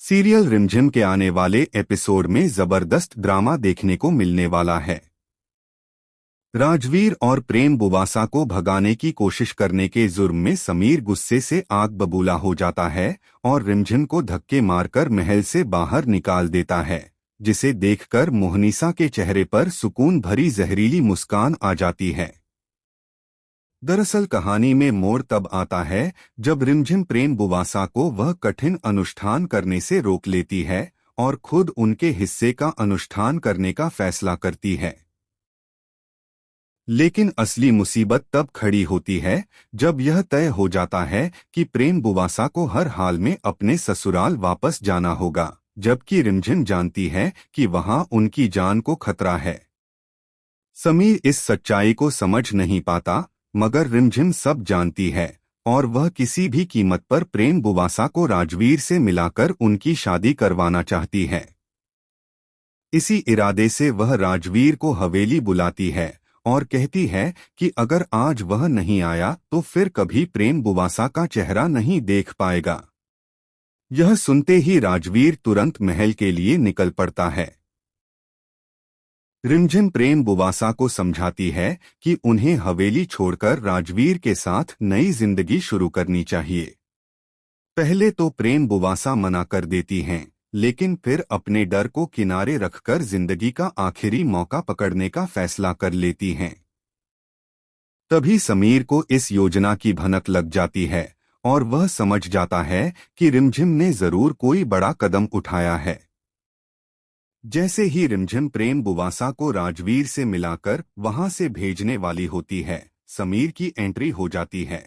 Serial रिमझिम के आने वाले एपिसोड में जबरदस्त ड्रामा देखने को मिलने वाला है। राजवीर और प्रेम बुवासा को भगाने की कोशिश करने के जुर्म में समीर गुस्से से आग बबूला हो जाता है और रिमझिम को धक्के मारकर महल से बाहर निकाल देता है, जिसे देखकर मोहनीसा के चेहरे पर सुकून भरी जहरीली मुस्कान आ जाती है। दरअसल कहानी में मोड़ तब आता है जब रिमझिम प्रेम बुवासा को वह कठिन अनुष्ठान करने से रोक लेती है और खुद उनके हिस्से का अनुष्ठान करने का फैसला करती है। लेकिन असली मुसीबत तब खड़ी होती है जब यह तय हो जाता है कि प्रेम बुवासा को हर हाल में अपने ससुराल वापस जाना होगा, जबकि रिमझिम जानती है कि वहां उनकी जान को खतरा है। समीर इस सच्चाई को समझ नहीं पाता, मगर रिमझिम सब जानती है और वह किसी भी कीमत पर प्रेम बुवासा को राजवीर से मिलाकर उनकी शादी करवाना चाहती है। इसी इरादे से वह राजवीर को हवेली बुलाती है और कहती है कि अगर आज वह नहीं आया तो फिर कभी प्रेम बुवासा का चेहरा नहीं देख पाएगा। यह सुनते ही राजवीर तुरंत महल के लिए निकल पड़ता है। रिमझिम प्रेम बुवासा को समझाती है कि उन्हें हवेली छोड़कर राजवीर के साथ नई जिंदगी शुरू करनी चाहिए। पहले तो प्रेम बुवासा मना कर देती हैं, लेकिन फिर अपने डर को किनारे रखकर जिंदगी का आखिरी मौका पकड़ने का फैसला कर लेती हैं। तभी समीर को इस योजना की भनक लग जाती है और वह समझ जाता है कि रिमझिम ने जरूर कोई बड़ा कदम उठाया है। जैसे ही रिमझिम प्रेम बुवासा को राजवीर से मिलाकर वहां से भेजने वाली होती है, समीर की एंट्री हो जाती है।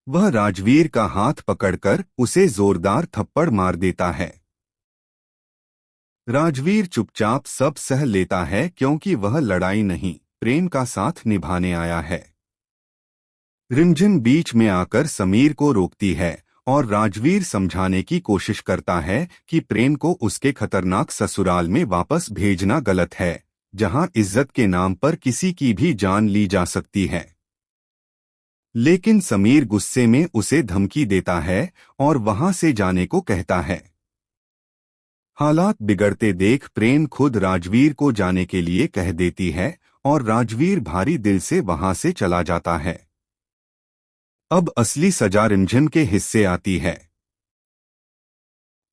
वह राजवीर का हाथ पकड़कर उसे जोरदार थप्पड़ मार देता है। राजवीर चुपचाप सब सह लेता है क्योंकि वह लड़ाई नहीं, प्रेम का साथ निभाने आया है। रिमझिम बीच में आकर समीर को रोकती है और राजवीर समझाने की कोशिश करता है कि प्रेम को उसके खतरनाक ससुराल में वापस भेजना गलत है, जहां इज्जत के नाम पर किसी की भी जान ली जा सकती है। लेकिन समीर गुस्से में उसे धमकी देता है और वहां से जाने को कहता है। हालात बिगड़ते देख प्रेम खुद राजवीर को जाने के लिए कह देती है और राजवीर भारी दिल से वहां से चला जाता है। अब असली सजा रिमझिम के हिस्से आती है।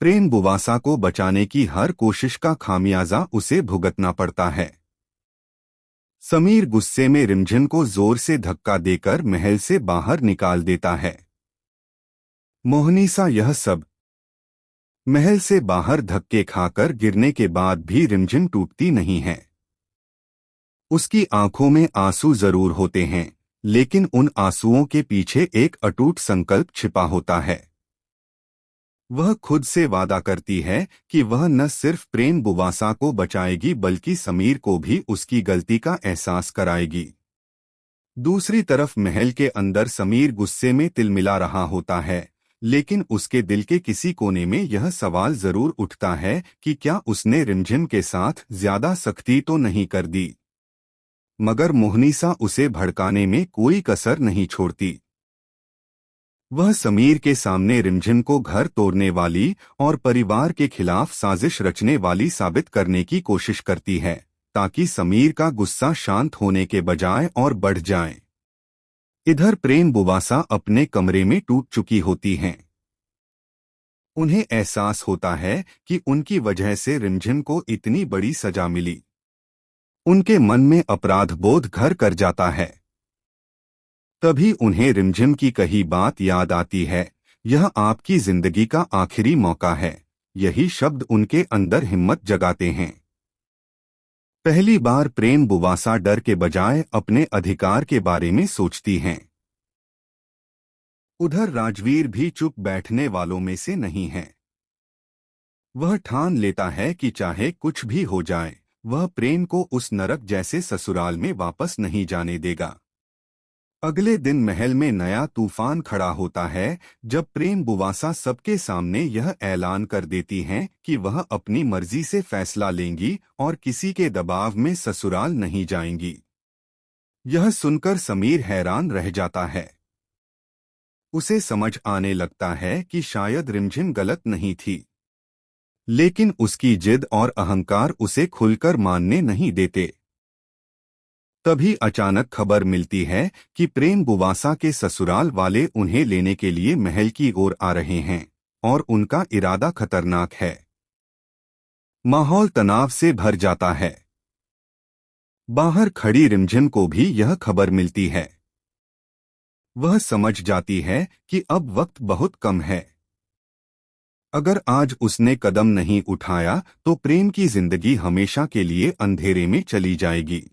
प्रेम बुवासा को बचाने की हर कोशिश का खामियाजा उसे भुगतना पड़ता है। समीर गुस्से में रिमझिम को जोर से धक्का देकर महल से बाहर निकाल देता है। मोहनीसा यह सब महल से बाहर धक्के खाकर गिरने के बाद भी रिमझिम टूटती नहीं है। उसकी आंखों में आंसू जरूर होते हैं, लेकिन उन आंसुओं के पीछे एक अटूट संकल्प छिपा होता है। वह खुद से वादा करती है कि वह न सिर्फ प्रेम बुवासा को बचाएगी बल्कि समीर को भी उसकी गलती का एहसास कराएगी। दूसरी तरफ महल के अंदर समीर गुस्से में तिलमिला रहा होता है, लेकिन उसके दिल के किसी कोने में यह सवाल जरूर उठता है कि क्या उसने रिमझिम के साथ ज्यादा सख्ती तो नहीं कर दी। मगर मोहनीसा उसे भड़काने में कोई कसर नहीं छोड़ती। वह समीर के सामने रिमझिम को घर तोड़ने वाली और परिवार के खिलाफ साजिश रचने वाली साबित करने की कोशिश करती है, ताकि समीर का गुस्सा शांत होने के बजाय और बढ़ जाए। इधर प्रेम बुवासा अपने कमरे में टूट चुकी होती हैं। उन्हें एहसास होता है कि उनकी वजह से रिमझिम को इतनी बड़ी सजा मिली। उनके मन में अपराध बोध घर कर जाता है। तभी उन्हें रिमझिम की कही बात याद आती है, यह आपकी जिंदगी का आखिरी मौका है। यही शब्द उनके अंदर हिम्मत जगाते हैं। पहली बार प्रेम बुवासा डर के बजाय अपने अधिकार के बारे में सोचती हैं। उधर राजवीर भी चुप बैठने वालों में से नहीं है। वह ठान लेता है कि चाहे कुछ भी हो जाए, वह प्रेम को उस नरक जैसे ससुराल में वापस नहीं जाने देगा। अगले दिन महल में नया तूफान खड़ा होता है जब प्रेम बुवासा सबके सामने यह ऐलान कर देती हैं कि वह अपनी मर्जी से फैसला लेंगी और किसी के दबाव में ससुराल नहीं जाएंगी। यह सुनकर समीर हैरान रह जाता है। उसे समझ आने लगता है कि शायद रिमझिम गलत नहीं थी, लेकिन उसकी जिद और अहंकार उसे खुलकर मानने नहीं देते। तभी अचानक खबर मिलती है कि प्रेम बुवासा के ससुराल वाले उन्हें लेने के लिए महल की ओर आ रहे हैं और उनका इरादा खतरनाक है। माहौल तनाव से भर जाता है। बाहर खड़ी रिमझिम को भी यह खबर मिलती है। वह समझ जाती है कि अब वक्त बहुत कम है। अगर आज उसने कदम नहीं उठाया तो प्रेम की जिंदगी हमेशा के लिए अंधेरे में चली जाएगी।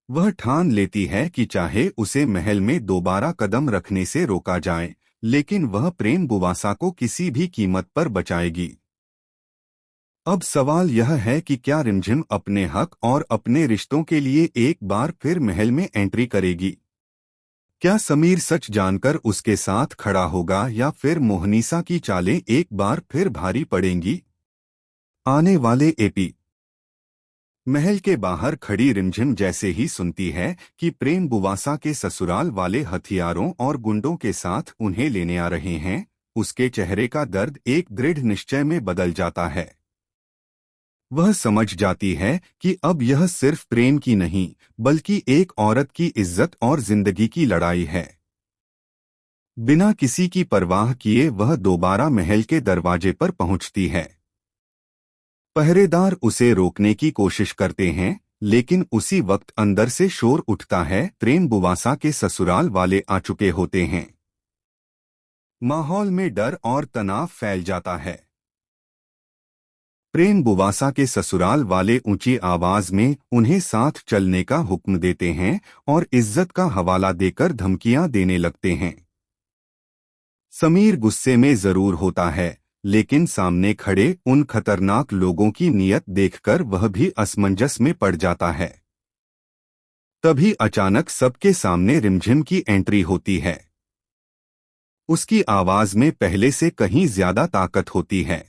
वह ठान लेती है कि चाहे उसे महल में दोबारा कदम रखने से रोका जाए, लेकिन वह प्रेम बुवासा को किसी भी कीमत पर बचाएगी। अब सवाल यह है कि क्या रिमझिम अपने हक और अपने रिश्तों के लिए एक बार फिर महल में एंट्री करेगी? क्या समीर सच जानकर उसके साथ खड़ा होगा या फिर मोहनीसा की चालें एक बार फिर भारी पड़ेंगी? आने वाले एपी महल के बाहर खड़ी रिमझिम जैसे ही सुनती है कि प्रेम बुवासा के ससुराल वाले हथियारों और गुंडों के साथ उन्हें लेने आ रहे हैं, उसके चेहरे का दर्द एक दृढ़ निश्चय में बदल जाता है। वह समझ जाती है कि अब यह सिर्फ प्रेम की नहीं, बल्कि एक औरत की इज्जत और जिंदगी की लड़ाई है। बिना किसी की परवाह किए वह दोबारा महल के दरवाजे पर पहुंचती है। पहरेदार उसे रोकने की कोशिश करते हैं, लेकिन उसी वक्त अंदर से शोर उठता है, प्रेम बुवासा के ससुराल वाले आ चुके होते हैं। माहौल में डर और तनाव फैल जाता है। प्रेम बुवासा के ससुराल वाले ऊंची आवाज में उन्हें साथ चलने का हुक्म देते हैं और इज्जत का हवाला देकर धमकियां देने लगते हैं। समीर गुस्से में जरूर होता है, लेकिन सामने खड़े उन खतरनाक लोगों की नीयत देखकर वह भी असमंजस में पड़ जाता है। तभी अचानक सबके सामने रिमझिम की एंट्री होती है। उसकी आवाज में पहले से कहीं ज्यादा ताकत होती है।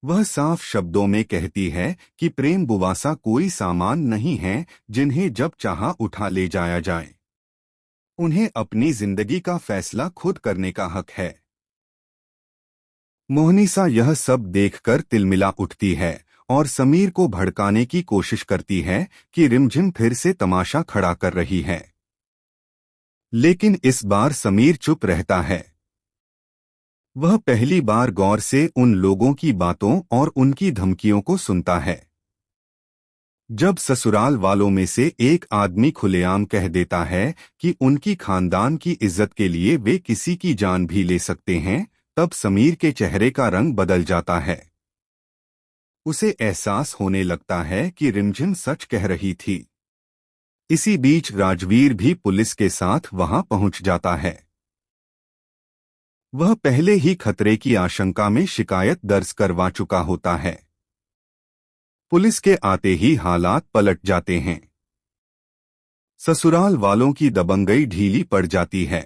वह साफ शब्दों में कहती है कि प्रेम बुवासा कोई सामान नहीं है जिन्हें जब चाहा उठा ले जाया जाए। उन्हें अपनी जिंदगी का फैसला खुद करने का हक है। मोहनीसा यह सब देखकर तिलमिला उठती है और समीर को भड़काने की कोशिश करती है कि रिमझिम फिर से तमाशा खड़ा कर रही है। लेकिन इस बार समीर चुप रहता है। वह पहली बार गौर से उन लोगों की बातों और उनकी धमकियों को सुनता है। जब ससुराल वालों में से एक आदमी खुलेआम कह देता है कि उनकी खानदान की इज्जत के लिए वे किसी की जान भी ले सकते हैं, तब समीर के चेहरे का रंग बदल जाता है। उसे एहसास होने लगता है कि रिमझिम सच कह रही थी। इसी बीच राजवीर भी पुलिस के साथ वहां पहुंच जाता है। वह पहले ही खतरे की आशंका में शिकायत दर्ज करवा चुका होता है। पुलिस के आते ही हालात पलट जाते हैं। ससुराल वालों की दबंगई ढीली पड़ जाती है।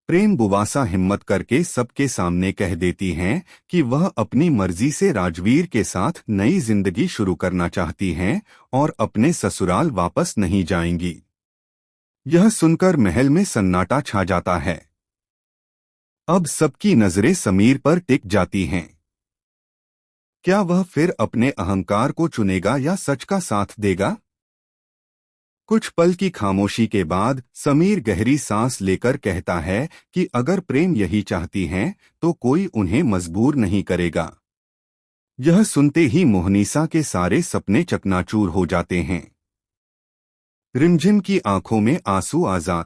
प्रेम बुवासा हिम्मत करके सबके सामने कह देती हैं कि वह अपनी मर्जी से राजवीर के साथ नई जिंदगी शुरू करना चाहती हैं और अपने ससुराल वापस नहीं जाएंगी। यह सुनकर महल में सन्नाटा छा जाता है। अब सबकी नजरें समीर पर टिक जाती हैं। क्या वह फिर अपने अहंकार को चुनेगा या सच का साथ देगा? कुछ पल की खामोशी के बाद समीर गहरी सांस लेकर कहता है कि अगर प्रेम यही चाहती हैं, तो कोई उन्हें मजबूर नहीं करेगा। यह सुनते ही मोहनीसा के सारे सपने चकनाचूर हो जाते हैं। रिमझिम की आंखों में आंसू आजाद